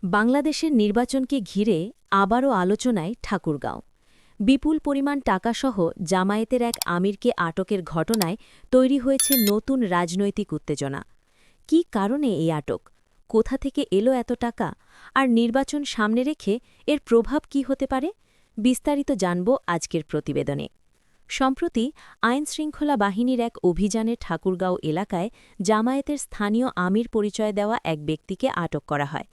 বাংলাদেশের নির্বাচনকে ঘিরে আবারও আলোচনায় ঠাকুরগাঁও। বিপুল পরিমাণ টাকাসহ জামায়াতের এক আমিরকে আটকের ঘটনায় তৈরি হয়েছে নতুন রাজনৈতিক উত্তেজনা। কী কারণে এই আটক? কোথা থেকে এলো এত টাকা? আর নির্বাচন সামনে রেখে এর প্রভাব কী হতে পারে? বিস্তারিত জানব আজকের প্রতিবেদনে। সম্প্রতি আইনশৃঙ্খলা বাহিনীর এক অভিযানে ঠাকুরগাঁও এলাকায় জামায়াতের স্থানীয় আমির পরিচয় দেওয়া এক ব্যক্তিকে আটক করা হয়।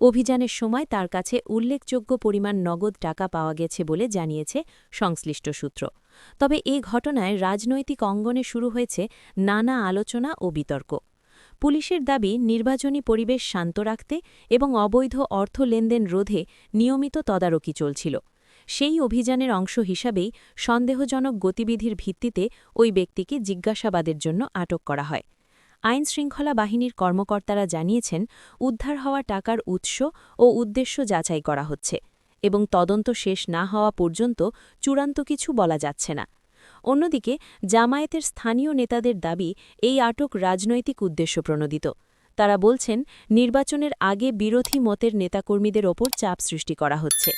অভিযানের সময় তার কাছে উল্লেখযোগ্য পরিমাণ নগদ টাকা পাওয়া গেছে বলে জানিয়েছে সংশ্লিষ্ট সূত্র। তবে এ ঘটনায় রাজনৈতিক অঙ্গনে শুরু হয়েছে নানা আলোচনা ও বিতর্ক। পুলিশের দাবি, নির্বাচনী পরিবেশ শান্ত রাখতে এবং অবৈধ অর্থ লেনদেন রোধে নিয়মিত তদারকি চলছিল। সেই অভিযানের অংশ হিসাবেই সন্দেহজনক গতিবিধির ভিত্তিতে ওই ব্যক্তিকে জিজ্ঞাসাবাদের জন্য আটক করা হয়। আইনশৃঙ্খলা বাহিনীর কর্মকর্তারা জানিয়েছেন, উদ্ধার হওয়া টাকার উৎস ও উদ্দেশ্য যাচাই করা হচ্ছে এবং তদন্ত শেষ না হওয়া পর্যন্ত চূড়ান্ত কিছু বলা যাচ্ছে না। অন্যদিকে জামায়াতের স্থানীয় নেতাদের দাবি, এই আটক রাজনৈতিক উদ্দেশ্যপ্রণোদিত। তারা বলছেন, নির্বাচনের আগে বিরোধী মতের নেতাকর্মীদের ওপর চাপ সৃষ্টি করা হচ্ছে।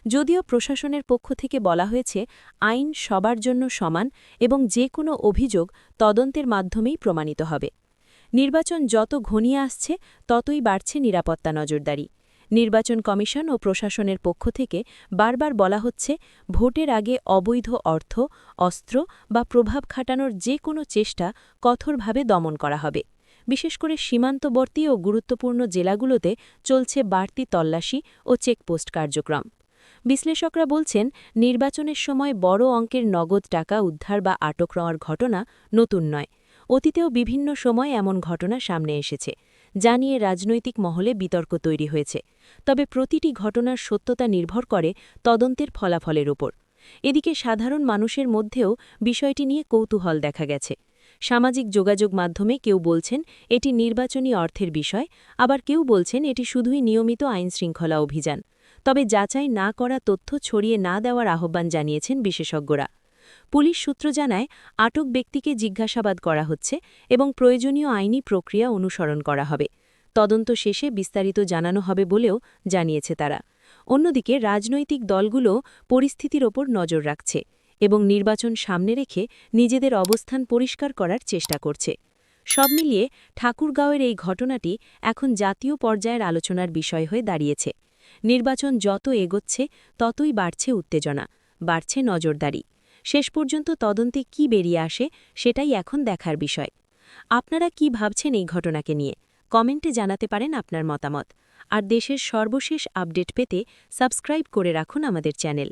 যদিও প্রশাসনের পক্ষ থেকে বলা হয়েছে, আইন সবার জন্য সমান এবং যে কোনো অভিযোগ তদন্তের মাধ্যমেই প্রমাণিত হবে। নির্বাচন যত ঘনিয়ে আসছে ততই বাড়ছে নিরাপত্তা নজরদারি। নির্বাচন কমিশন ও প্রশাসনের পক্ষ থেকে বারবার বলা হচ্ছে, ভোটের আগে অবৈধ অর্থ, অস্ত্র বা প্রভাব খাটানোর যে কোনো চেষ্টা কঠোরভাবে দমন করা হবে। বিশেষ করে সীমান্তবর্তী ও গুরুত্বপূর্ণ জেলাগুলোতে চলছে বাড়তি তল্লাশি ও চেকপোস্ট কার্যক্রম। বিশ্লেষকরা বলছেন, নির্বাচনের সময় বড় অঙ্কের নগদ টাকা উদ্ধার বা আটক হওয়ার ঘটনা নতুন নয়। অতীতেও বিভিন্ন সময় এমন ঘটনা সামনে এসেছে, যা নিয়ে রাজনৈতিক মহলে বিতর্ক তৈরি হয়েছে। তবে প্রতিটি ঘটনার সত্যতা নির্ভর করে তদন্তের ফলাফলের উপর। এদিকে সাধারণ মানুষের মধ্যেও বিষয়টি নিয়ে কৌতূহল দেখা গেছে। সামাজিক যোগাযোগ মাধ্যমে কেউ বলছেন এটি নির্বাচনী অর্থের বিষয়, আবার কেউ বলছেন এটি শুধুই নিয়মিত আইনশৃঙ্খলা অভিযান। তবে যাচাই না করা তথ্য ছড়িয়ে না দেওয়ার আহ্বান জানিয়েছেন বিশেষজ্ঞরা। পুলিশ সূত্র জানায়, আটক ব্যক্তিকে জিজ্ঞাসাবাদ করা হচ্ছে এবং প্রয়োজনীয় আইনি প্রক্রিয়া অনুসরণ করা হবে। তদন্ত শেষে বিস্তারিত জানানো হবে বলেও জানিয়েছে তারা। অন্যদিকে রাজনৈতিক দলগুলো পরিস্থিতির ওপর নজর রাখছে এবং নির্বাচন সামনে রেখে নিজেদের অবস্থান পরিষ্কার করার চেষ্টা করছে। সব মিলিয়ে ঠাকুরগাঁওয়ের এই ঘটনাটি এখন জাতীয় পর্যায়ের আলোচনার বিষয় হয়ে দাঁড়িয়েছে। নির্বাচন যত এগোচ্ছে ততই বাড়ছে উত্তেজনা, বাড়ছে নজরদারি। শেষ পর্যন্ত তদন্তে কি বেরিয়ে আসে সেটাই এখন দেখার বিষয়। আপনারা কি ভাবছেন এই ঘটনাকে নিয়ে? কমেন্টে জানাতে পারেন আপনার মতামত। আর দেশের সর্বশেষ আপডেট পেতে সাবস্ক্রাইব করে রাখুন আমাদের চ্যানেল।